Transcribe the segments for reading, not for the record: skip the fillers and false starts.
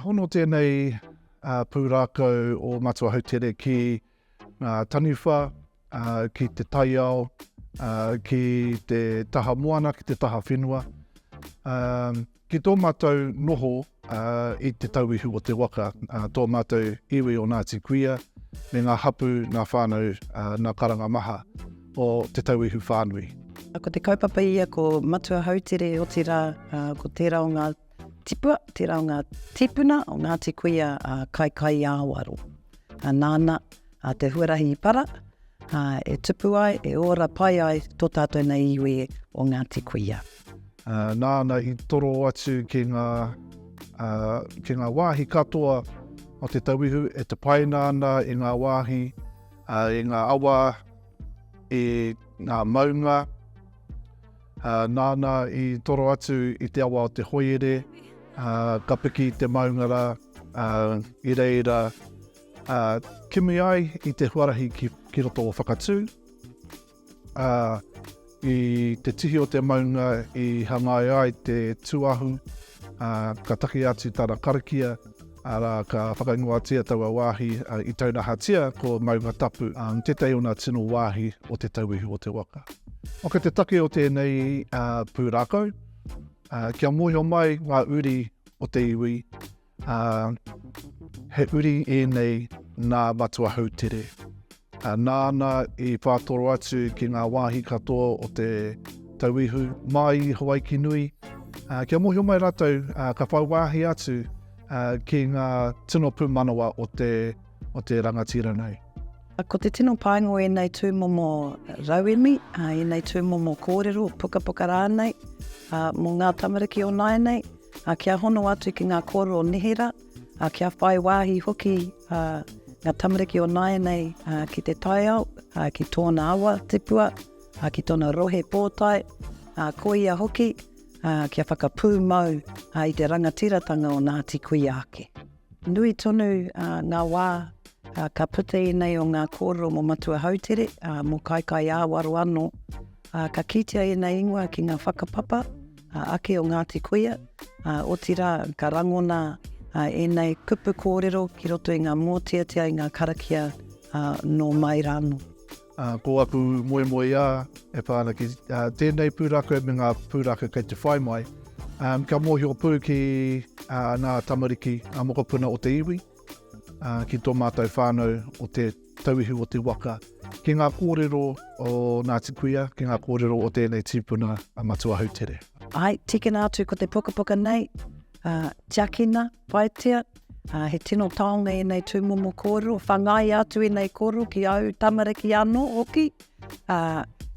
hono tēnei Pūrākau o Matua Hautere ki taniwha, ki te taiao, ki te taha moana, ki te taha whenua. Ki tō mātou noho i te tauihu o te waka, tō mātou iwi o Ngāti Kuia, me ngā hapu, ngā whānau, ngā karanga maha o te tauihu whānui. Ko te kaupapa ia ko Matua Hautere o te rā, ko tērā o ngā tipua, tērā o ngā tipuna o Ngāti Kuia kai āwaro. Nāna te huarahi i para, e tupu ai, e ora pai ai tō tātou nei iwi o Ngāti Kuia. Nāna i toro atu ki ngā wāhi katoa o te tauihu, e te pai nāna i ngā wāhi, i ngā awa, i ngā maunga, nāna i toro atu i te awa o te hoiere, ka piki te maungara, i reira, kimi ai i te huarahi ki roto o whakatū, i te tihi o te maunga i hangai ai te tuahu, ka taki atu tāna karakia, ara ka whakaingoatia taua wāhi i tauna hatia ko maunga tapu, tētai o ngā tino wāhi o te tauihu o te waka. O ka te take o tēnei Pūrākau, kia mohi o mai ngā uri o te iwi, he uri e nei ngā Matua Hautere. Nāna i pātoro atu ki ngā wāhi katoa o te tauihu mai i Hawaii ki nui. Kia mohi o mai rātou ka whai wāhi atu ki ngā tino pūmanawa o te rangatira nei. Ko te tino paingo e nei tūmomo rauemi, e nei tūmomo kōrero, puka rānei, mō ngā tamariki o nai nei, kia hono atu ki ngā kōrero o nihira, kia whai wāhi hoki ngā tamariki o nai nei ki te taiao, ki tōna awa tipua, ki tōna rohe pōtai, ko ia hoki, kia whakapū mau i te rangatiratanga o Ngāti Kuia ake. Nui tonu ngā wā ka pute i nei o ngā kōrero mo Matua Hautere, mo kai āwaro anō, ka kitea i nei ingoa ki ngā whakapapa ake o Ngāti Kuia, o tira ka rangona e nei kupu kōrero ki roto i ngā mōtiatia i ngā karakia no mai rāno. Ko aku moe ia, e pāna ki tēnei Pūrākau me ngā Pūrākau kei te whai mai. Ka mohi o pū ki ngā tamariki mokopuna o te iwi, ki tō mātou whānau o te tauihu o te waka, ki ngā kōrero o Ngāti Kuia, ki ngā kōrero o tēnei tīpuna Matua Hautere. Ai, tikina atu ko te puka nei, tiakina, whaitea, he tino taonga i nei tūmomo kōrero, whangai atu i nei kōrero ki au tamariki anō oki,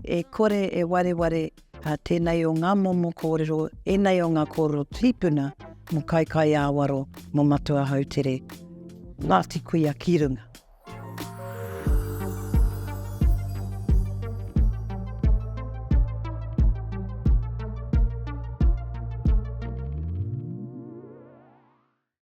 e kore e ware tēnei o ngā momo kōrero, e nei o ngā kōrero tīpuna mo kai āwaro mo Matua Hautere, Ngāti Kuia ki runga.